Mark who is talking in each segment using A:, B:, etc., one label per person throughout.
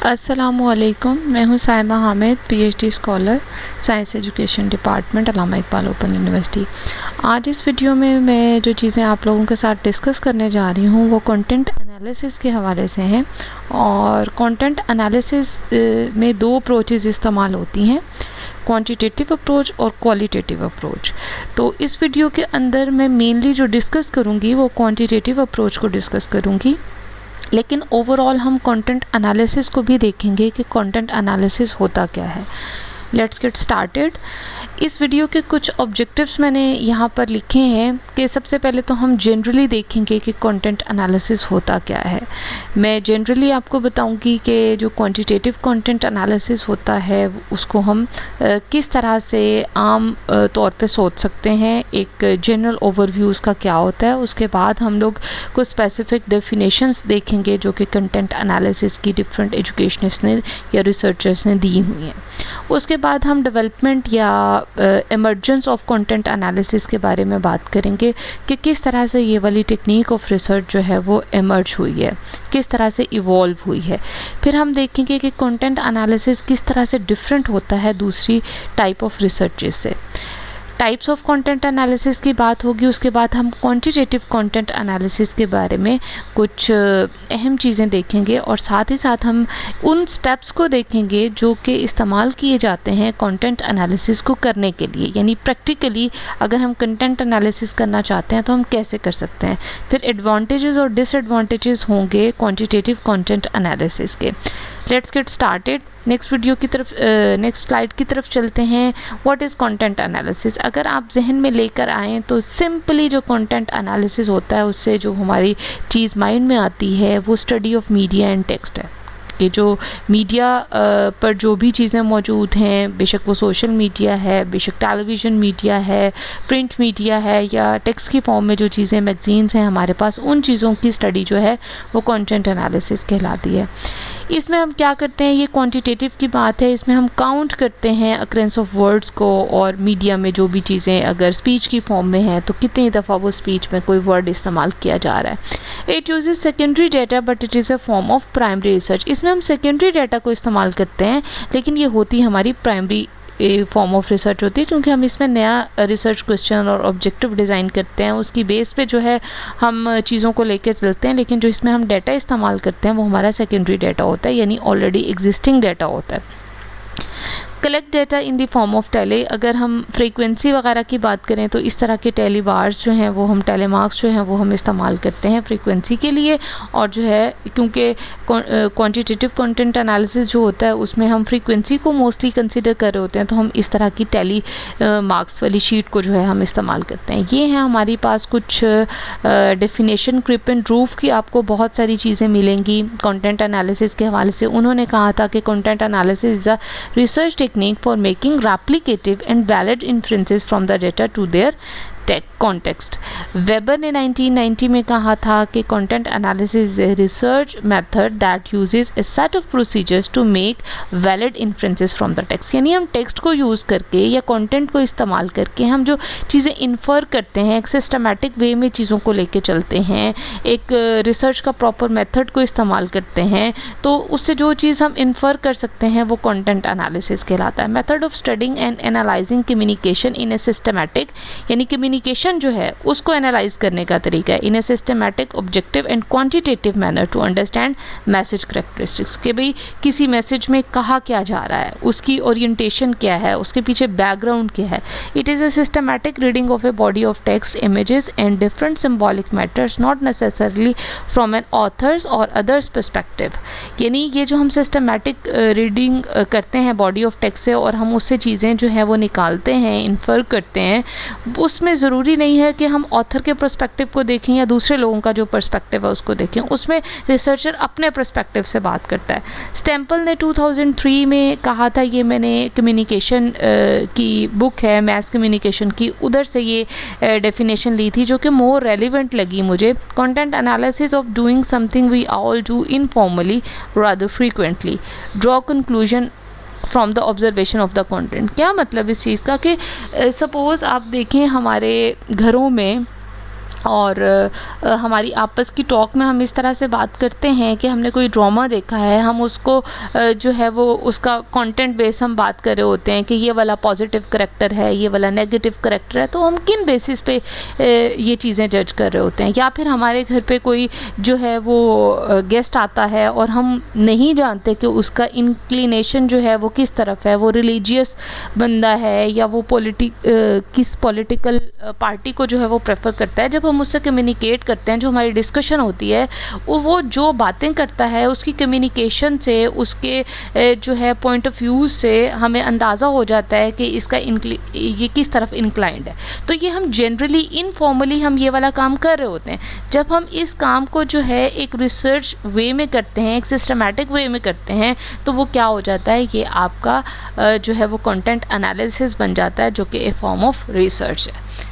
A: अस्सलामुअलैकुम, मैं हूँ Saima Hamid, PhD scholar, science education department, Allama Iqbal open university. आज इस वीडियो में मैं जो चीज़ें आप लोगों के साथ डिस्कस करने जा रही हूँ वो कंटेंट एनालिसिस के हवाले से हैं। और कंटेंट एनालिसिस में दो अप्रोचेस इस्तेमाल होती हैं, क्वांटिटेटिव अप्रोच और क्वालिटेटिव अप्रोच। तो इस वीडियो के अंदर मैं मेनली जो डिस्कस करूँगी वो क्वांटिटेटिव अप्रोच को डिस्कस करूँगी, लेकिन ओवरऑल हम कंटेंट एनालिसिस को भी देखेंगे कि कंटेंट एनालिसिस होता क्या है। Let's get started. इस वीडियो के कुछ ऑब्जेक्टिव्स मैंने यहाँ पर लिखे हैं कि सबसे पहले तो हम जनरली देखेंगे कि कंटेंट एनालिसिस होता क्या है। मैं जनरली आपको बताऊंगी कि जो क्वांटिटेटिव कंटेंट एनालिसिस होता है उसको हम किस तरह से आम तौर पे सोच सकते हैं, एक जनरल ओवरव्यू उसका क्या होता है। उसके बाद हम लोग कुछ स्पेसिफिक डेफिनेशंस देखेंगे जो कि कंटेंट एनालिसिस की डिफरेंट एजुकेशनिस्ट ने या रिसर्चर्स ने दी हुई हैं। उसके बाद हम डेवलपमेंट या इमर्जेंस ऑफ कंटेंट एनालिसिस के बारे में बात करेंगे कि किस तरह से ये वाली टेक्निक ऑफ रिसर्च जो है वो इमर्ज हुई है, किस तरह से इवॉल्व हुई है। फिर हम देखेंगे कि कंटेंट एनालिसिस किस तरह से डिफरेंट होता है दूसरी टाइप ऑफ रिसर्चेस से। टाइप्स ऑफ कंटेंट एनालिसिस की बात होगी। उसके बाद हम क्वांटिटेटिव कंटेंट एनालिसिस के बारे में कुछ अहम चीज़ें देखेंगे और साथ ही साथ हम उन स्टेप्स को देखेंगे जो कि इस्तेमाल किए जाते हैं कंटेंट एनालिसिस को करने के लिए, यानी प्रैक्टिकली अगर हम कंटेंट एनालिसिस करना चाहते हैं तो हम कैसे कर सकते हैं। फिर एडवांटेजेस और डिसएडवांटेजेस होंगे क्वांटिटेटिव कंटेंट एनालिसिस के। Let's get started. Next slide की तरफ चलते हैं। What is content analysis. अगर आप जहन में लेकर आएँ तो सिंपली जो कंटेंट एनालिसिस होता है उससे जो हमारी चीज़ माइंड में आती है वो study of media and text है। कि जो मीडिया पर जो भी चीज़ें मौजूद हैं, बेशक वो सोशल मीडिया है, बेशक टेलीविज़न मीडिया है, प्रिंट मीडिया है या टेक्स्ट की फॉर्म में जो चीज़ें मैगजीन्स हैं हमारे पास, उन चीज़ों की स्टडी जो है वो कंटेंट एनालिसिस कहलाती है। इसमें हम क्या करते हैं, ये क्वांटिटेटिव की बात है, इसमें हम काउंट करते हैं अक्रेंस ऑफ वर्ड्स को और मीडिया में जो भी चीज़ें अगर स्पीच की फॉर्म में है तो कितनी दफ़ा वो स्पीच में कोई वर्ड इस्तेमाल किया जा रहा है। It uses secondary data but it is a form of primary research. इसमें हम सेकेंडरी डाटा को इस्तेमाल करते हैं लेकिन ये होती हमारी प्राइमरी फॉर्म ऑफ रिसर्च होती है, क्योंकि हम इसमें नया रिसर्च क्वेश्चन और ऑब्जेक्टिव डिज़ाइन करते हैं, उसकी बेस पे जो है हम चीज़ों को लेकर चलते हैं। लेकिन जो इसमें हम डाटा इस्तेमाल करते हैं वो हमारा सेकेंडरी डाटा होता है, यानी ऑलरेडी एग्जिस्टिंग डाटा होता है। Collect data in the form of tally. अगर हम फ्रीक्वेंसी वगैरह की बात करें तो इस तरह के टेली बार्स जो हैं वो हम टेलीमार्क्स जो हैं वो हम इस्तेमाल करते हैं फ्रीक्वेंसी के लिए। और जो है क्योंकि क्वांटिटेटिव कंटेंट एनालिसिस जो होता है उसमें हम फ्रीक्वेंसी को मोस्टली कंसिडर कर रहे होते हैं, तो हम इस तरह की टेली मार्क्स वाली शीट को जो है हम इस्तेमाल करते हैं। ये है हमारे पास कुछ डेफिनेशन। क्रिप एंड रूफ की आपको बहुत सारी चीज़ें मिलेंगी कंटेंट एनालिसिस के हवाले से। उन्होंने कहा था कि content analysis is a research technique for making replicative and valid inferences from the data to their context. Weber ने 1990 में कहा था कि content analysis is research method that uses a set of procedures to make valid inferences from the text. यानी हम text को use करके या कंटेंट को इस्तेमाल करके हम जो चीज़ें इन्फर करते हैं, एक सिस्टमैटिक वे में चीज़ों को लेके चलते हैं, एक रिसर्च का प्रॉपर मेथड को इस्तेमाल करते हैं, तो उससे जो चीज़ हम इन्फर कर सकते हैं वो कंटेंट एनालिसिस कहलाता है। Method of studying and analysing communication in a systematic, यानी कम्युनिकेशन जो है उसको एनालाइज करने का तरीका है in a systematic, objective and quantitative manner to understand message characteristics. कि भाई किसी मैसेज में कहा क्या जा रहा है, उसकी ओरिएंटेशन क्या है, उसके पीछे बैकग्राउंड क्या है। It is a systematic reading of a body of text, images and different symbolic matters not necessarily from an authors or others perspective. यानी ये जो हम सिस्टमैटिक रीडिंग करते हैं बॉडी ऑफ टेक्स्ट से और हम उससे चीज़ें जो हैं वो निकालते हैं, इन्फर करते हैं, उसमें ज़रूरी नहीं है कि हम ऑथर के पर्सपेक्टिव को देखें या दूसरे लोगों का जो पर्सपेक्टिव है उसको देखें। उसमें रिसर्चर अपने पर्सपेक्टिव से बात करता है। स्टेम्पल ने 2003 में कहा था, ये मैंने कम्युनिकेशन की बुक है मैस कम्युनिकेशन की, उधर से ये डेफिनेशन ली थी जो कि मोर रेलिवेंट लगी मुझे। Content analysis of doing something we all do informally rather frequently, draw conclusion from the observation of the content. क्या मतलब इस चीज़ का कि सपोज़ आप देखें हमारे घरों में और हमारी आपस की टॉक में हम इस तरह से बात करते हैं कि हमने कोई ड्रामा देखा है, हम उसको जो है वो उसका कंटेंट बेस हम बात कर रहे होते हैं कि ये वाला पॉजिटिव करैक्टर है, ये वाला नेगेटिव करैक्टर है, तो हम किन बेसिस पे ये चीज़ें जज कर रहे होते हैं। या फिर हमारे घर पे कोई जो है वो गेस्ट आता है और हम नहीं जानते कि उसका इंक्लिनेशन जो है वो किस तरफ है, वो रिलीजियस बंदा है या वो किस पॉलिटिकल पार्टी को जो है वो प्रेफर करता है। जब हम उससे कम्युनिकेट करते हैं, जो हमारी डिस्कशन होती है, वो जो बातें करता है उसकी कम्युनिकेशन से, उसके जो है पॉइंट ऑफ व्यू से हमें अंदाज़ा हो जाता है कि इसका ये किस तरफ इंक्लाइंड है। तो ये हम जनरली इनफॉर्मली हम ये वाला काम कर रहे होते हैं। जब हम इस काम को जो है एक रिसर्च वे में करते हैं, एक सिस्टमैटिक वे में करते हैं, तो वो क्या हो जाता है, ये आपका जो है वो कंटेंट एनालिसिस बन जाता है, जो कि ए फॉर्म ऑफ रिसर्च है।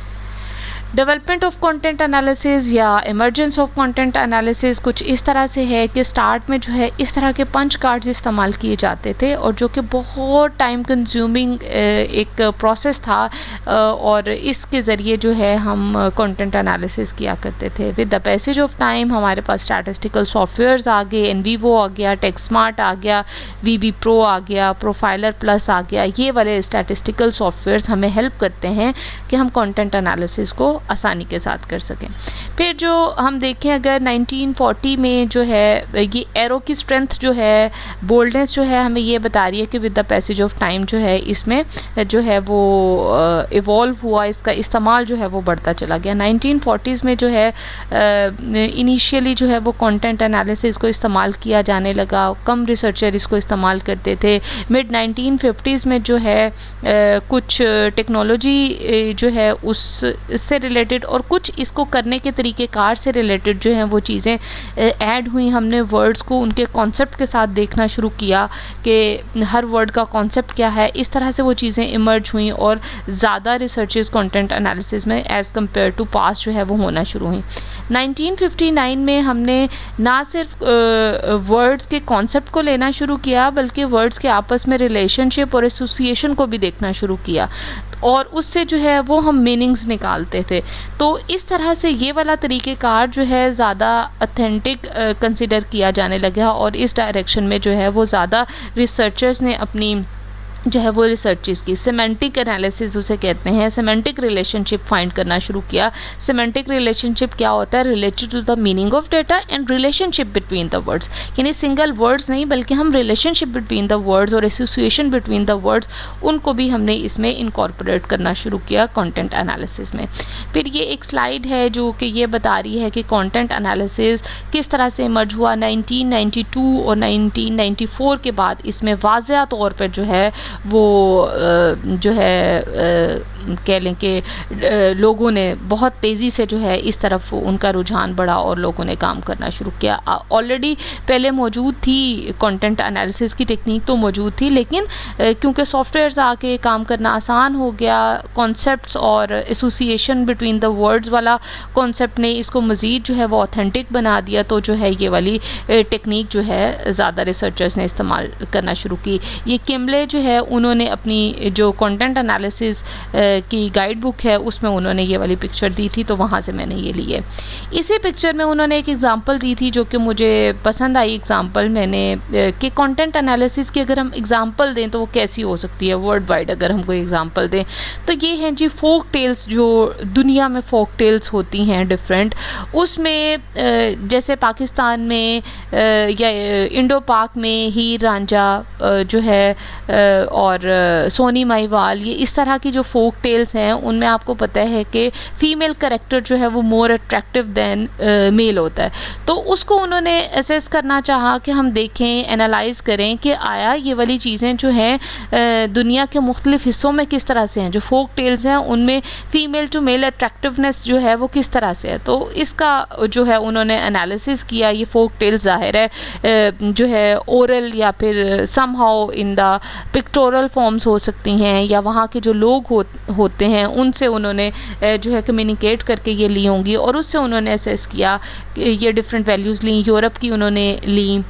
A: डेवलपमेंट ऑफ कंटेंट एनालिसिस या इमर्जेंस ऑफ कंटेंट एनालिसिस कुछ इस तरह से है कि स्टार्ट में जो है इस तरह के पंच कार्ड्स इस्तेमाल किए जाते थे, और जो कि बहुत टाइम कंज्यूमिंग एक प्रोसेस था, और इसके ज़रिए जो है हम कंटेंट एनालिसिस किया करते थे। With the passage of time हमारे पास स्टैटिस्टिकल सॉफ्टवेयर्स आ गए, एनवीवो आ गया, टेक्समार्ट आ गया, वीबी प्रो आ गया, प्रोफाइलर प्लस आ गया। ये वाले स्टैटिस्टिकल सॉफ्टवेयर्स हमें हेल्प करते हैं कि हम कंटेंट एनालिसिस को आसानी के साथ कर सकें। फिर जो हम देखें, अगर 1940 में जो है ये एरो की स्ट्रेंथ जो है, बोल्डनेस जो है, हमें ये बता रही है कि with the passage of time जो है इसमें जो है वो इवॉल्व हुआ, इसका इस्तेमाल जो है वो बढ़ता चला गया। 1940s में जो है इनिशियली जो है वो कंटेंट एनालिसिस को इस्तेमाल किया जाने लगा, कम रिसर्चर इसको इस्तेमाल करते थे। मिड 1950s में जो है कुछ टेक्नोलॉजी जो है उससे रिलेटेड और कुछ इसको करने के तरीक़ेकार से रिलेटेड जो हैं वो चीज़ें ऐड हुई। हमने वर्ड्स को उनके कॉन्सेप्ट के साथ देखना शुरू किया कि हर वर्ड का कॉन्सेप्ट क्या है। इस तरह से वो चीज़ें इमर्ज हुई और ज़्यादा रिसर्चेस कंटेंट एनालिसिस में एज़ कम्पेयर टू पास्ट जो है वो होना शुरू हुई। 1959 में हमने ना सिर्फ वर्ड्स के कॉन्सेप्ट को लेना शुरू किया, बल्कि वर्ड्स के आपस में रिलेशनशिप और एसोसिएशन को भी देखना शुरू किया, और उससे जो है वो हम मीनिंग्स निकालते थे। तो इस तरह से ये वाला तरीक़ेकार जो है ज़्यादा ऑथेंटिक कंसिडर किया जाने लगा, और इस डायरेक्शन में जो है वो ज़्यादा रिसर्चर्स ने अपनी जो है वो रिसर्चेस की। सिमेंटिक एनालिसिस उसे कहते हैं, सिमेंटिक रिलेशनशिप फाइंड करना शुरू किया। सिमेंटिक रिलेशनशिप क्या होता है, related to the meaning of data and relationship between the words, यानी सिंगल वर्ड्स नहीं बल्कि हम रिलेशनशिप बिटवीन द वर्ड्स और एसोसिएशन बिटवीन द वर्ड्स, उनको भी हमने इसमें इनकॉर्पोरेट करना शुरू किया कंटेंट एनालिसिस में। फिर ये एक स्लाइड है जो कि ये बता रही है कि कंटेंट एनालिसिस किस तरह से इमर्ज हुआ। 1992 और 1994 के बाद इसमें वाज़ेह तौर पर जो है वो जो है कह लें कि लोगों ने बहुत तेज़ी से जो है इस तरफ उनका रुझान बढ़ा और लोगों ने काम करना शुरू किया। ऑलरेडी पहले मौजूद थी कंटेंट एनालिसिस की टेक्निक, तो मौजूद थी, लेकिन क्योंकि सॉफ्टवेयर्स आके काम करना आसान हो गया, कॉन्सेप्ट्स और एसोसिएशन बिटवीन द वर्ड्स वाला कॉन्सेप्ट ने इसको मज़ीद जो है वो ऑथेंटिक बना दिया, तो जो है ये वाली टेक्निक जो है ज़्यादा रिसर्चर्स ने इस्तेमाल करना शुरू की। ये किमले जो है उन्होंने अपनी जो कंटेंट एनालिसिस की गाइड बुक है उसमें उन्होंने ये वाली पिक्चर दी थी, तो वहाँ से मैंने ये ली है। इसी पिक्चर में उन्होंने एक एग्ज़ाम्पल दी थी जो कि मुझे पसंद आई एग्ज़ाम्पल। मैंने कि कंटेंट एनालिसिस की अगर हम एग्ज़ाम्पल दें तो वो कैसी हो सकती है वर्ल्ड वाइड, अगर हम कोई एग्ज़ाम्पल दें तो ये हैं जी फोक टेल्स, जो दुनिया में फोक टेल्स होती हैं डिफरेंट, उसमें जैसे पाकिस्तान में या इंडो पाक में हीर रांझा जो है और सोनी माहीवाल, ये इस तरह की जो फोक टेल्स हैं उनमें आपको पता है कि फ़ीमेल कैरेक्टर जो है वो मोर अट्रैक्टिव दैन मेल होता है। तो उसको उन्होंने असेस करना चाहा कि हम देखें, एनालाइज़ करें कि आया ये वाली चीज़ें जो हैं दुनिया के मुख्तलिफ़ हिस्सों में किस तरह से हैं, जो फोक टेल्स हैं उनमें फ़ीमेल टू मेल अट्रैक्टिवनेस जो है वो किस तरह से है। तो इसका जो है उन्होंने एनालिसिस किया। ये फोक टेल्स ज़ाहिर है जो है ओरल या फिर somehow in the pictorial pectoral forms हो सकती हैं, या वहाँ के जो लोग होते हैं उनसे उन्होंने जो है कम्युनिकेट करके ये ली होंगी और उससे उन्होंने असेस किया कि ये डिफरेंट वैल्यूज़ ली, यूरोप की उन्होंने ली,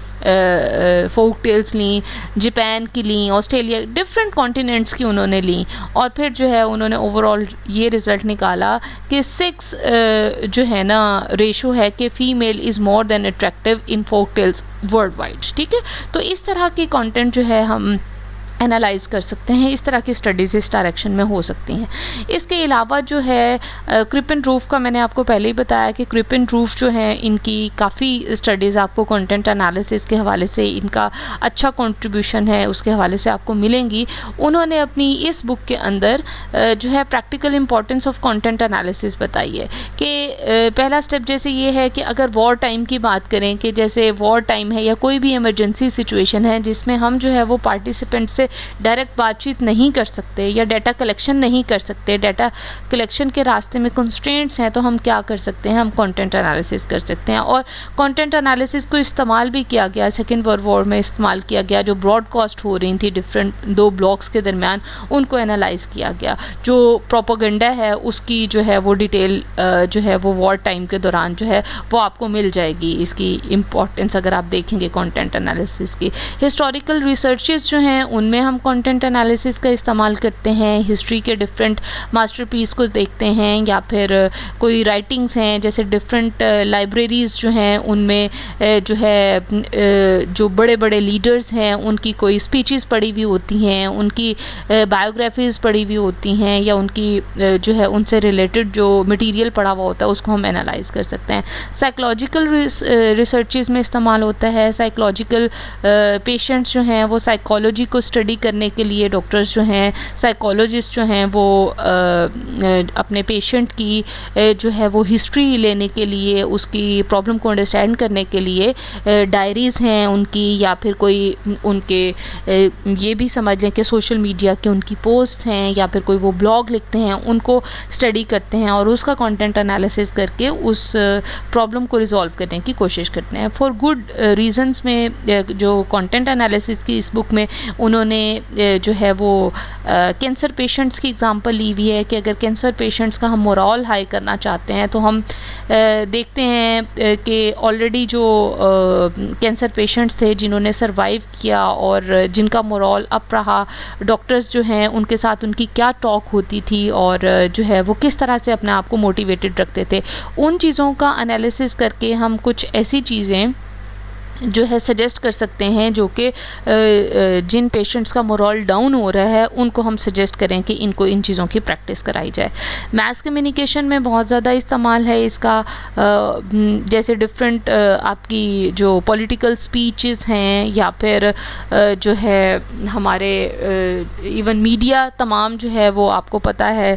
A: फोक टेल्स ली, जापान की ली, ऑस्ट्रेलिया, डिफरेंट कॉन्टिनेंट्स की उन्होंने ली, और फिर जो है उन्होंने ओवरऑल ये रिज़ल्ट निकाला कि 6 जो है ना रेशो है कि female is more than attractive in folk tales world wide. ठीक है, तो इस तरह की कंटेंट जो है हम एनालाइज कर सकते हैं, इस तरह की स्टडीज़ इस डायरेक्शन में हो सकती हैं। इसके अलावा जो है क्रिपन रूफ का मैंने आपको पहले ही बताया कि क्रिपन रूफ जो है इनकी काफ़ी स्टडीज़ आपको कंटेंट एनालिसिस के हवाले से इनका अच्छा कंट्रीब्यूशन है उसके हवाले से आपको मिलेंगी। उन्होंने अपनी इस बुक के अंदर जो है practical importance of content analysis बताई है कि पहला स्टेप जैसे ये है कि अगर वॉर टाइम की बात करें कि जैसे वॉर टाइम है या कोई भी इमरजेंसी सिचुएशन है जिसमें हम जो है वो पार्टिसिपेंट से डायरेक्ट बातचीत नहीं कर सकते या डाटा कलेक्शन नहीं कर सकते, डाटा कलेक्शन के रास्ते में कंस्ट्रेंट्स हैं, तो हम क्या कर सकते हैं, हम कंटेंट एनालिसिस कर सकते हैं। और कंटेंट एनालिसिस को इस्तेमाल भी किया गया, सेकेंड वर्ल्ड वॉर में इस्तेमाल किया गया, जो ब्रॉडकास्ट हो रही थी डिफरेंट 2 ब्लॉक्स के दरमियान, उनको एनालाइज किया गया। जो प्रोपेगेंडा है उसकी जो है वो डिटेल जो है वो वॉर टाइम के दौरान जो है वो आपको मिल जाएगी, इसकी इम्पोर्टेंस अगर आप देखेंगे कंटेंट एनालिसिस की। हिस्टोरिकल रिसर्चेस जो हैं उनमें हम कंटेंट एनालिसिस का इस्तेमाल करते हैं, हिस्ट्री के डिफरेंट मास्टरपीस को देखते हैं, या फिर कोई राइटिंग्स हैं जैसे डिफरेंट लाइब्रेरीज़ जो हैं उनमें जो है जो बड़े बड़े लीडर्स हैं उनकी कोई स्पीचेस पढ़ी हुई होती हैं, उनकी बायोग्राफीज़ पढ़ी हुई होती हैं, या उनकी जो है उनसे रिलेटेड जो मटेरियल पढ़ा हुआ होता है उसको हम एनालाइज कर सकते हैं। साइकोलॉजिकल रिसर्चेस में इस्तेमाल होता है, साइकोलॉजिकल पेशेंट्स जो हैं वो साइकोलॉजी को स्टडी करने के लिए डॉक्टर्स जो हैं, साइकोलॉजिस्ट जो हैं वो अपने पेशेंट की जो है वो हिस्ट्री लेने के लिए, उसकी प्रॉब्लम को अंडरस्टैंड करने के लिए डायरीज़ हैं उनकी, या फिर कोई उनके ये भी समझ लें कि सोशल मीडिया के उनकी पोस्ट हैं, या फिर कोई वो ब्लॉग लिखते हैं, उनको स्टडी करते हैं और उसका कंटेंट एनालिसिस करके उस प्रॉब्लम को रिजॉल्व करने की कोशिश करते हैं। फॉर गुड रीजंस में जो कंटेंट एनालिसिस की इस बुक में उन्होंने जो है वो कैंसर पेशेंट्स की एग्जांपल ली हुई है कि अगर कैंसर पेशेंट्स का हम मोरल हाई करना चाहते हैं तो हम देखते हैं कि ऑलरेडी जो कैंसर पेशेंट्स थे जिन्होंने सरवाइव किया और जिनका मोरल अप रहा, डॉक्टर्स जो हैं उनके साथ उनकी क्या टॉक होती थी और जो है वो किस तरह से अपने आप को मोटिवेटेड रखते थे, उन चीज़ों का एनालिसिस करके हम कुछ ऐसी चीज़ें जो है सजेस्ट कर सकते हैं जो कि जिन पेशेंट्स का मोरल डाउन हो रहा है उनको हम सजेस्ट करें कि इनको इन चीज़ों की प्रैक्टिस कराई जाए। मैस कम्युनिकेशन में बहुत ज़्यादा इस्तेमाल है इसका, जैसे डिफरेंट आपकी जो पॉलिटिकल स्पीचेस हैं, या फिर जो है हमारे इवन मीडिया तमाम जो है वो आपको पता है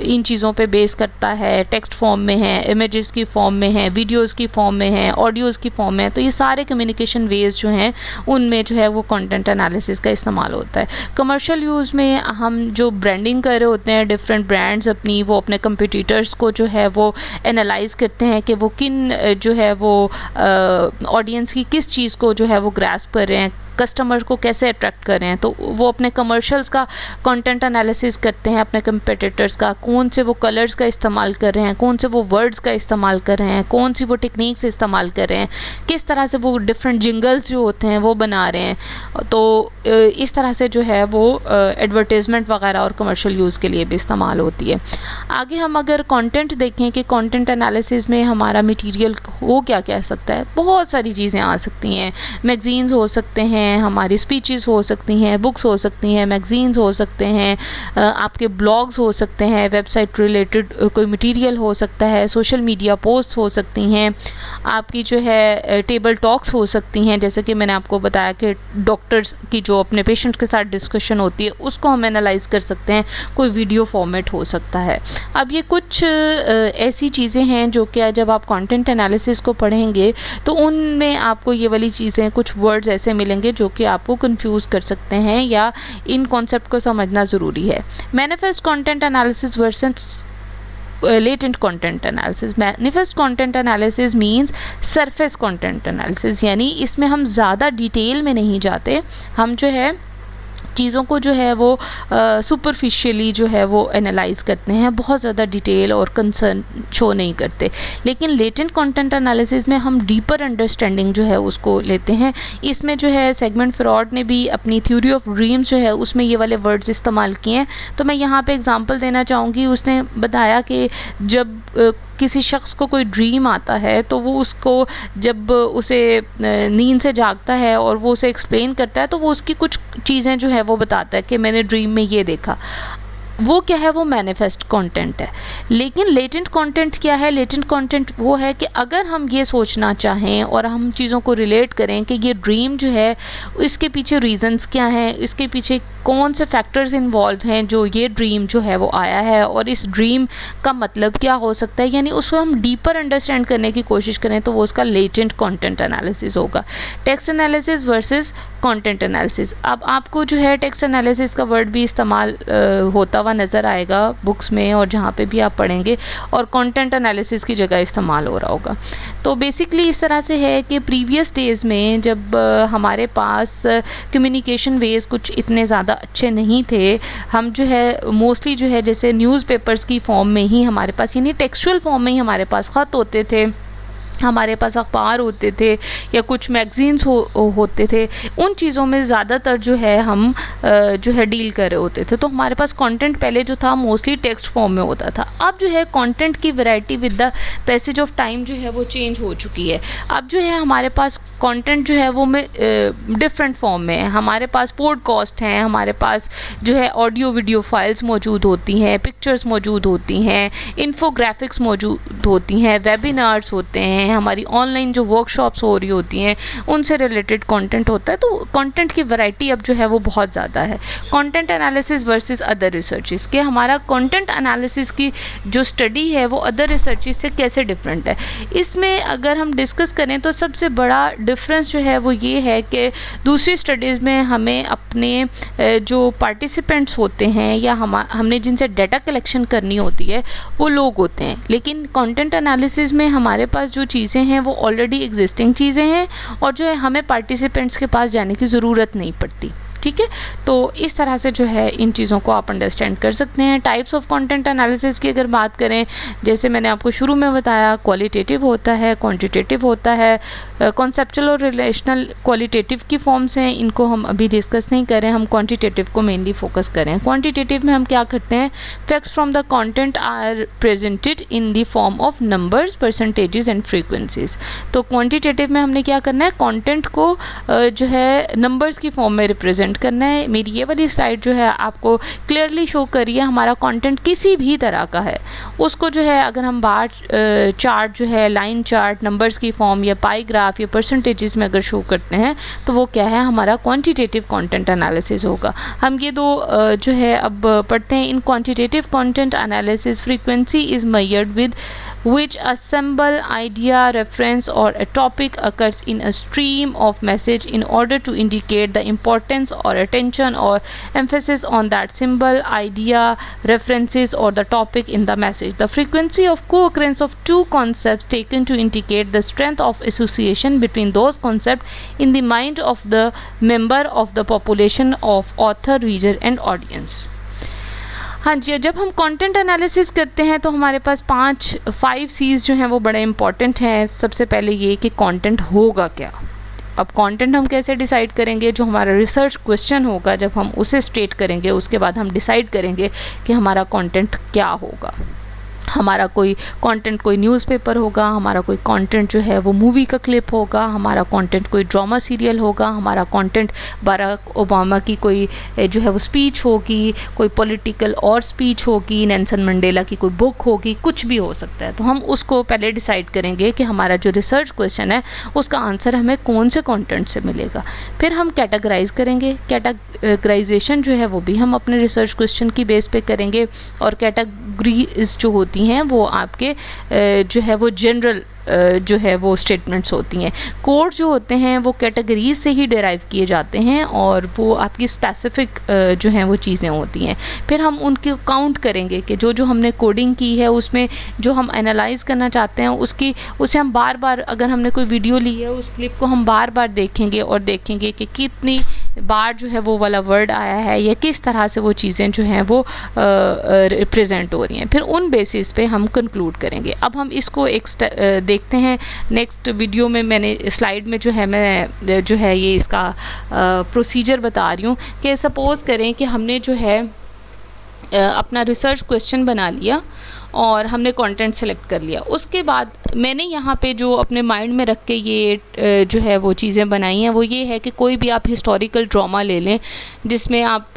A: इन चीज़ों पे बेस करता है, टेक्स्ट फॉर्म में है, इमेजेस की फॉर्म में है, वीडियोस की फॉर्म में है, ऑडियोज़ की फॉर्म में, तो ये सारे कम्युनिकेशन वेज जो हैं उनमें जो है वो कंटेंट एनालिसिस का इस्तेमाल होता है। कमर्शियल यूज़ में हम जो ब्रांडिंग कर रहे होते हैं, डिफरेंट ब्रांड्स अपनी, वो अपने कंपटीटर्स को जो है वो एनालाइज करते हैं कि वो किन जो है वो ऑडियंस की किस चीज़ को जो है वो ग्रैस्प कर रहे हैं, कस्टमर को कैसे अट्रैक्ट कर रहे हैं, तो वो अपने कमर्शियल्स का कंटेंट एनालिसिस करते हैं, अपने कंपेटिटर्स का, कौन से वो कलर्स का इस्तेमाल कर रहे हैं, कौन से वो वर्ड्स का इस्तेमाल कर रहे हैं, कौन सी वो टेक्निक्स इस्तेमाल कर रहे हैं, किस तरह से वो डिफरेंट जिंगल्स जो होते हैं वो बना रहे हैं। तो इस तरह से जो है वो एडवर्टाइजमेंट वगैरह और कमर्शियल यूज़ के लिए भी इस्तेमाल होती है। आगे हम अगर कंटेंट देखें कि कंटेंट एनालिसिस में हमारा मटीरियल हो क्या क्या सकता है, बहुत सारी चीज़ें आ सकती हैं। मैगज़ीन्स हो सकते हैं, हमारी स्पीचेस हो सकती हैं, बुक्स हो सकती हैं, मैगज़ीन्स हो सकते हैं, आपके ब्लॉग्स हो सकते हैं, वेबसाइट रिलेटेड कोई मटेरियल हो सकता है, सोशल मीडिया पोस्ट हो सकती हैं, आपकी जो है टेबल टॉक्स हो सकती हैं, जैसे कि मैंने आपको बताया कि डॉक्टर्स की जो अपने पेशेंट के साथ डिस्कशन होती है उसको हम एनालाइज कर सकते हैं, कोई वीडियो फॉर्मेट हो सकता है। अब ये कुछ ऐसी चीज़ें हैं जो कि जब आप कंटेंट एनालिसिस को पढ़ेंगे तो उनमें आपको ये वाली चीज़ें, कुछ वर्ड्स ऐसे मिलेंगे जो कि आपको कंफ्यूज कर सकते हैं या इन कॉन्सेप्ट को समझना ज़रूरी है। Manifest content analysis versus latent content analysis। manifest content analysis means surface content analysis, यानी इसमें हम ज़्यादा डिटेल में नहीं जाते, हम जो है चीज़ों को जो है वो सुपरफिशियली जो है वो एनालाइज करते हैं, बहुत ज़्यादा डिटेल और कंसर्न शो नहीं करते। लेकिन लेटेंट कंटेंट एनालिसिस में हम डीपर अंडरस्टैंडिंग जो है उसको लेते हैं। इसमें जो है सेगमेंट फ्रॉड ने भी अपनी थ्योरी ऑफ ड्रीम्स जो है उसमें ये वाले वर्ड्स इस्तेमाल किए हैं। तो मैं यहाँ पे एग्जांपल देना चाहूँगी। उसने बताया कि जब किसी शख्स को कोई ड्रीम आता है तो वो उसको जब उसे नींद से जागता है और वो उसे एक्सप्लेन करता है तो वो उसकी कुछ चीज़ें जो है वो बताता है कि मैंने ड्रीम में ये देखा। वो क्या है, वो मैनिफेस्ट कंटेंट है। लेकिन लेटेंट कंटेंट क्या है? लेटेंट कंटेंट वो है कि अगर हम ये सोचना चाहें और हम चीज़ों को रिलेट करें कि ये ड्रीम जो है इसके पीछे रीजंस क्या हैं, इसके पीछे कौन से फैक्टर्स इन्वॉल्व हैं जो ये ड्रीम जो है वो आया है और इस ड्रीम का मतलब क्या हो सकता है, यानी उसको हम डीपर अंडरस्टैंड करने की कोशिश करें तो वो उसका लेटेंट कंटेंट एनालिसिस होगा। Text analysis versus content analysis. अब आपको जो है टेक्स्ट एनालिसिस का वर्ड भी इस्तेमाल होता हुआ नज़र आएगा बुक्स में और जहाँ पे भी आप पढ़ेंगे, और कंटेंट एनालिसिस की जगह इस्तेमाल हो रहा होगा। तो बेसिकली इस तरह से है कि प्रीवियस डेज़ में जब हमारे पास कम्युनिकेशन वेज कुछ इतने ज़्यादा अच्छे नहीं थे, हम जो है मोस्टली जो है जैसे न्यूज़पेपर्स की फॉर्म में ही हमारे पास, यानी टेक्सचुअल फॉर्म में ही हमारे पास ख़त होते थे, हमारे पास अखबार होते थे या कुछ मैगज़ीन्स होते थे। उन चीज़ों में ज़्यादातर जो है हम जो है डील कर रहे होते थे। तो हमारे पास कंटेंट पहले जो था मोस्टली टेक्स्ट फॉर्म में होता था। अब जो है कंटेंट की variety with the passage of time जो है वो चेंज हो चुकी है। अब जो है हमारे पास कंटेंट जो है वो में डिफरेंट फॉर्म में है। हमारे पास पॉडकास्ट हैं, हमारे पास जो है ऑडियो वीडियो फाइल्स मौजूद होती हैं, पिक्चर्स मौजूद होती हैं, इन्फोग्राफिक्स मौजूद होती हैं, वेबिनार्स होते हैं, हमारी ऑनलाइन जो वर्कशॉप्स हो रही होती हैं उनसे रिलेटेड कंटेंट होता है। तो कंटेंट की वैरायटी अब जो है वो बहुत ज़्यादा है। Content analysis versus other researches, कि हमारा कंटेंट एनालिसिस की जो स्टडी है वो अदर रिसर्चेस से कैसे डिफरेंट है। इसमें अगर हम डिस्कस करें तो सबसे बड़ा डिफरेंस जो है वो ये है कि दूसरी स्टडीज़ में हमें अपने जो पार्टिसिपेंट्स होते हैं या हमने जिनसे डाटा कलेक्शन करनी होती है वो लोग होते हैं, लेकिन कंटेंट एनालिसिस में हमारे पास जो चीज़ें हैं वो ऑलरेडी एग्जिस्टिंग चीज़ें हैं और जो है हमें पार्टिसिपेंट्स के पास जाने की ज़रूरत नहीं पड़ती। ठीक है, तो इस तरह से जो है इन चीज़ों को आप अंडरस्टैंड कर सकते हैं। टाइप्स ऑफ कंटेंट एनालिसिस की अगर बात करें, जैसे मैंने आपको शुरू में बताया, क्वालिटेटिव होता है, क्वांटिटेटिव होता है, कॉन्सेप्चुअल और रिलेशनल क्वालिटेटिव की फॉर्म्स हैं, इनको हम अभी डिस्कस नहीं करें, हम क्वांटिटेटिव को मेनली फोकस करें। क्वांटिटेटिव में हम क्या करते हैं, facts from the content are presented in the form of numbers, percentages and frequencies. तो क्वांटिटेटिव में हमने क्या करना है, कंटेंट को जो है नंबर्स की फॉर्म में रिप्रेजेंट करना है। मेरी ये वाली स्लाइड जो है आपको क्लियरली शो करिए, हमारा कंटेंट किसी भी तरह का है उसको जो है अगर हम बार चार्ट जो है, लाइन चार्ट, नंबर्स की फॉर्म या पाई ग्राफ या परसेंटेजेस में अगर शो करते हैं तो वो क्या है, हमारा क्वांटिटेटिव कंटेंट एनालिसिस होगा। हम ये दो जो है अब पढ़ते हैं। इन quantitative content analysis frequency is measured with which a symbol, idea, reference or a topic occurs in a stream of message in order to indicate the importance or attention or emphasis on that symbol, idea, references or the topic in the message. The frequency of co-occurrence of two concepts taken to indicate the strength of association between those concepts in the mind of the member of the population of author, reader and audience. हाँ जी, जब हम content analysis करते हैं तो हमारे पास 5 C's जो हैं वो बड़े इंपॉर्टेंट हैं। सबसे पहले ये कि कंटेंट होगा क्या। अब कंटेंट हम कैसे डिसाइड करेंगे, जो हमारा रिसर्च क्वेश्चन होगा जब हम उसे स्टेट करेंगे उसके बाद हम डिसाइड करेंगे कि हमारा कंटेंट क्या होगा। हमारा कोई कंटेंट कोई न्यूज़पेपर होगा, हमारा कोई कंटेंट जो है वो मूवी का क्लिप होगा, हमारा कंटेंट कोई ड्रामा सीरियल होगा, हमारा कंटेंट बराक ओबामा की कोई जो है वो स्पीच होगी, कोई पॉलिटिकल और स्पीच होगी, नेल्सन मंडेला की कोई बुक होगी, कुछ भी हो सकता है। तो हम उसको पहले डिसाइड करेंगे कि हमारा जो रिसर्च क्वेश्चन है उसका आंसर हमें कौन से कंटेंट से मिलेगा। फिर हम कैटेगराइज करेंगे। कैटेगराइजेशन जो है वो भी हम अपने रिसर्च क्वेश्चन की बेस पे करेंगे, और कैटेगरीज जो होती हैं वो आपके जो है वो जनरल जो है वो स्टेटमेंट्स होती हैं। कोड जो होते हैं वो कैटेगरीज से ही डिराइव किए जाते हैं और वो आपकी स्पेसिफिक जो हैं वो चीज़ें होती हैं। फिर हम उनके काउंट करेंगे कि जो जो हमने कोडिंग की है उसमें जो हम एनालाइज करना चाहते हैं उसे हम बार बार, अगर हमने कोई वीडियो ली है उस क्लिप को हम बार बार देखेंगे और देखेंगे कि कितनी बार जो है वो वाला वर्ड आया है या किस तरह से वो चीज़ें जो हैं वो रिप्रेजेंट हो रही हैं। फिर उन बेसिस पे हम कंक्लूड करेंगे। अब हम इसको एक देखते हैं नेक्स्ट वीडियो में। मैंने स्लाइड में जो है मैं जो है ये इसका प्रोसीजर बता रही हूँ कि सपोज़ करें कि हमने जो है अपना रिसर्च क्वेश्चन बना लिया और हमने कंटेंट सेलेक्ट कर लिया। उसके बाद मैंने यहाँ पे जो अपने माइंड में रख के ये जो है वो चीज़ें बनाई हैं वो ये है कि कोई भी आप हिस्टोरिकल ड्रामा ले लें जिसमें आप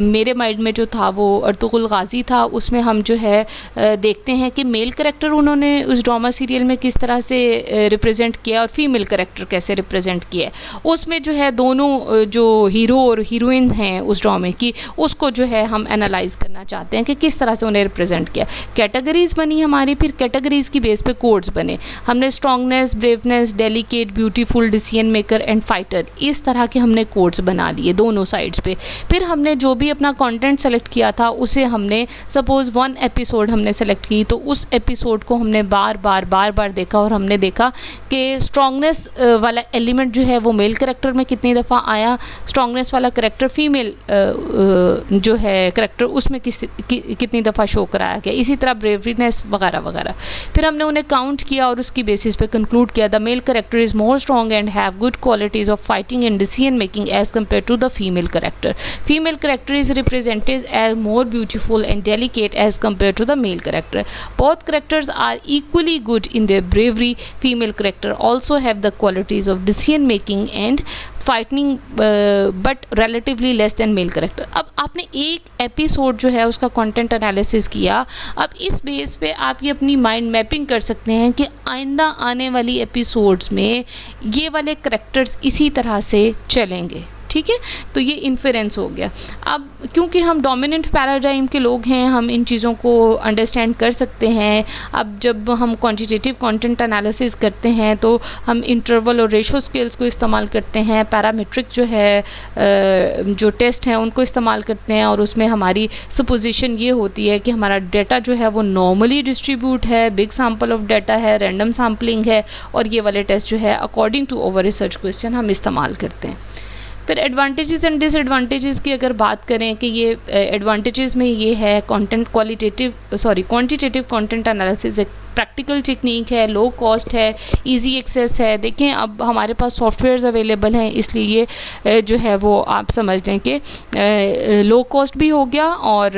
A: मेरे माइंड में जो था वो अर्तुगरुल गाज़ी था। उसमें हम जो है देखते हैं कि मेल कैरेक्टर उन्होंने उस ड्रामा सीरियल में किस तरह से रिप्रेजेंट किया और फीमेल कैरेक्टर कैसे रिप्रेजेंट किया है। उसमें जो है दोनों जो हीरो और हीरोइन हैं उस ड्रामे की, उसको जो है हम एनालाइज करना चाहते हैं कि किस तरह से उन्हें रिप्रेजेंट किया। कैटेगरीज़ बनी हमारी, फिर कैटेगरीज़ की बेस पे कोड्स बने। हमने strongness, braveness, delicate, beautiful, decision maker and fighter, इस तरह के हमने कोड्स बना लिए दोनों साइड्स पे। फिर हमने जो भी अपना कंटेंट सेलेक्ट किया था उसे हमने सपोज़ 1 एपिसोड हमने सेलेक्ट की तो उस एपिसोड को हमने बार बार देखा और हमने देखा कि स्ट्रॉन्गनेस वाला एलिमेंट जो है वो मेल कैरेक्टर में कितनी दफ़ा आया, स्ट्रॉन्गनेस वाला कैरेक्टर फीमेल जो है कैरेक्टर उसमें कितनी दफ़ा शो कराया गया, इसी तरह ब्रेवरीनेस वगैरह वगैरह। फिर हमने उन्हें काउंट किया और उसकी बेसिस पे कंक्लूड किया the male character is more strong and have good qualities of fighting and decision making as compare to the female character. Female character is represented as more beautiful and delicate as compare to the male character. Both characters are equally good in their bravery. Female character also have the qualities of decision making and fighting but relatively less than male character. अब आपने एक episode जो है उसका content analysis किया। अब इस base पे आप ये अपनी माइंड मैपिंग कर सकते हैं कि आइंदा आने वाली एपिसोड्स में ये वाले कैरेक्टर्स इसी तरह से चलेंगे। ठीक है, तो ये इन्फेरेंस हो गया। अब क्योंकि हम डोमिनेंट पैराडाइम के लोग हैं, हम इन चीज़ों को अंडरस्टैंड कर सकते हैं। अब जब हम क्वांटिटेटिव कंटेंट एनालिसिस करते हैं तो हम इंटरवल और रेशो स्केल्स को इस्तेमाल करते हैं, पैरामीट्रिक जो है जो टेस्ट हैं उनको इस्तेमाल करते हैं और उसमें हमारी सपोजिशन ये होती है कि हमारा डेटा जो है वो नॉर्मली डिस्ट्रीब्यूट है, बिग सैम्पल ऑफ डाटा है, रैंडम सैम्पलिंग है और ये वाले टेस्ट जो है according to our research question हम इस्तेमाल करते हैं। फिर एडवांटेजेस एंड डिसएडवांटेजेस की अगर बात करें कि ये एडवांटेजेस में ये है क्वांटिटेटिव कंटेंट एनालिसिस एक प्रैक्टिकल टेक्निक है, लो कॉस्ट है, इजी एक्सेस है। देखें अब हमारे पास सॉफ्टवेयर्स अवेलेबल हैं इसलिए ये जो है वो आप समझ लें कि लो कॉस्ट भी हो गया और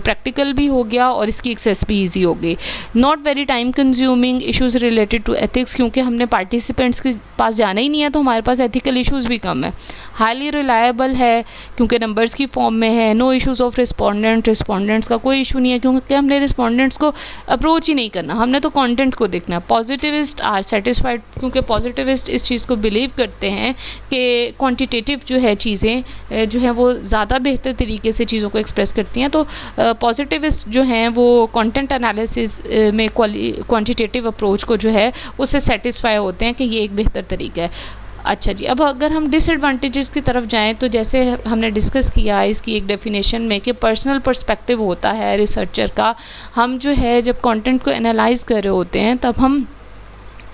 A: प्रैक्टिकल भी हो गया और इसकी एक्सेस भी इजी हो गई। Not very time consuming, issues related to ethics, क्योंकि हमने पार्टिसिपेंट्स के पास जाना ही नहीं है तो हमारे पास एथिकल इश्यूज़ भी कम है। हाईली रिलायबल है क्योंकि नंबर्स की फॉर्म में है। नो इश्यूज़ ऑफ रिस्पोंडेंट्स का कोई इशू नहीं है क्योंकि हमने रिस्पोंडेंट्स को अप्रोच ही नहीं करना, हमने तो कंटेंट को देखना। पॉजिटिविस्ट आर सेटिस्फाइड क्योंकि पॉजिटिविस्ट इस चीज़ को बिलीव करते हैं कि क्वांटिटेटिव जो है चीज़ें जो हैं वो ज़्यादा बेहतर तरीके से चीज़ों को एक्सप्रेस करती हैं। तो पॉजिटिविस्ट जो हैं वो कंटेंट एनालिसिस में क्वांटिटेटिव अप्रोच को जो है उससे सेटिस्फाई होते हैं कि ये एक बेहतर तरीका है। अच्छा जी, अब अगर हम डिसएडवांटेजेस की तरफ जाएं तो जैसे हमने डिस्कस किया इसकी एक डेफिनेशन में कि पर्सनल पर्सपेक्टिव होता है रिसर्चर का। हम जो है जब कंटेंट को एनालाइज कर रहे होते हैं तब हम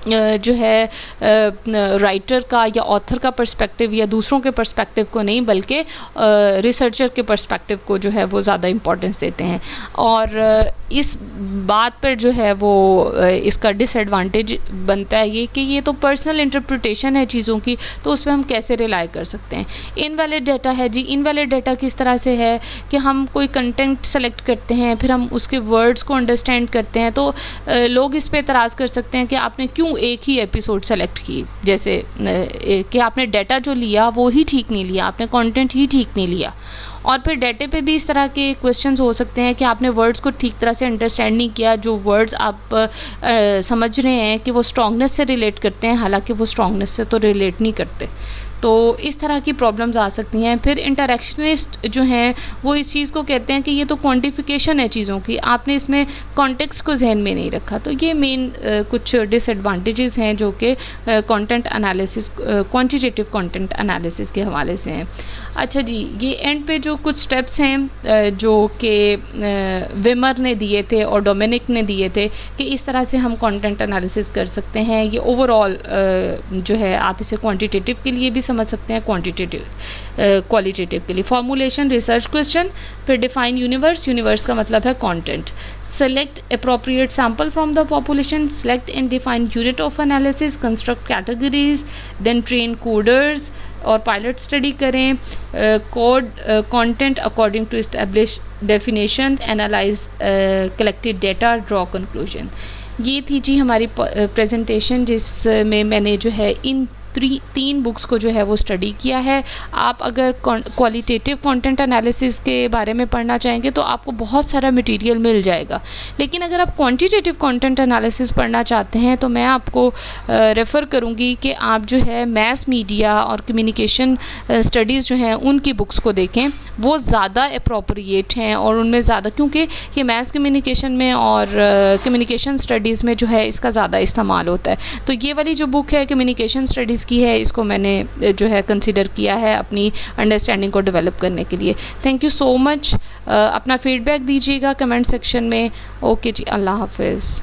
A: जो है राइटर का या ऑथर का पर्सपेक्टिव या दूसरों के पर्सपेक्टिव को नहीं बल्कि रिसर्चर के पर्सपेक्टिव को जो है वो ज़्यादा इम्पोर्टेंस देते हैं। और इस बात पर जो है वो इसका डिसएडवांटेज बनता है ये कि ये तो पर्सनल इंटरप्रिटेशन है चीज़ों की, तो उस पर हम कैसे रिलाई कर सकते हैं। इनवैलिड डाटा है जी। इनवैलिड डाटा किस तरह से है कि हम कोई कंटेंट सेलेक्ट करते हैं फिर हम उसके वर्ड्स को अंडरस्टैंड करते हैं तो लोग इस पर एतराज़ कर सकते हैं कि आपने क्यों एक ही एपिसोड सेलेक्ट की, जैसे कि आपने डाटा जो लिया वो ही ठीक नहीं लिया, आपने कंटेंट ही ठीक नहीं लिया। और फिर डाटे पे भी इस तरह के क्वेश्चंस हो सकते हैं कि आपने वर्ड्स को ठीक तरह से अंडरस्टैंड नहीं किया, जो वर्ड्स आप समझ रहे हैं कि वो स्ट्रॉन्गनेस से रिलेट करते हैं हालांकि वो स्ट्रॉन्गनेस से तो रिलेट नहीं करते। तो इस तरह की प्रॉब्लम्स आ सकती हैं। फिर इंटरेक्शनिस्ट जो हैं वो इस चीज़ को कहते हैं कि ये तो क्वांटिफिकेशन है चीज़ों की, आपने इसमें कॉन्टेक्स्ट को जहन में नहीं रखा। तो ये मेन कुछ डिसएडवांटेजेस हैं जो कि content analysis, quantitative content analysis के हवाले से हैं। अच्छा जी, ये एंड पे जो कुछ स्टेप्स हैं जो कि विमर ने दिए थे और डोमिनिक ने दिए थे कि इस तरह से हम कंटेंट एनालिसिस कर सकते हैं, ये ओवरऑल जो है आप इसे क्वांटिटेटिव के लिए भी समझ सकते हैं, क्वालिटेटिव के लिए। फॉर्मुलेशन, रिसर्च क्वेश्चन, फिर डिफाइन यूनिवर्स, यूनिवर्स का मतलब है content. Select appropriate sample from the population, select and define unit of analysis, construct categories, then train coders और पायलट स्टडी करें, code content according to established definition, analyse collected data, draw conclusion. ये थी जी हमारी presentation जिसमें मैंने जो है इन 3 books को जो है वो स्टडी किया है। आप अगर क्वालिटेटिव कंटेंट एनालिसिस के बारे में पढ़ना चाहेंगे तो आपको बहुत सारा मटेरियल मिल जाएगा, लेकिन अगर आप क्वांटिटेटिव कंटेंट एनालिसिस पढ़ना चाहते हैं तो मैं आपको रेफ़र करूंगी कि आप जो है मैस मीडिया और कम्युनिकेशन स्टडीज़ जो हैं उनकी बुक्स को देखें, वो ज़्यादा अप्रोप्रिएट हैं और उनमें ज़्यादा, क्योंकि ये मैस कम्युनिकेशन में और कम्युनिकेशन स्टडीज़ में जो है इसका ज़्यादा इस्तेमाल होता है। तो ये वाली जो बुक है कम्युनिकेशन स्टडीज़ की है, इसको मैंने जो है कंसिडर किया है अपनी अंडरस्टैंडिंग को डेवलप करने के लिए। Thank you so much. अपना फीडबैक दीजिएगा कमेंट सेक्शन में। ओके जी, अल्लाह हाफिज़।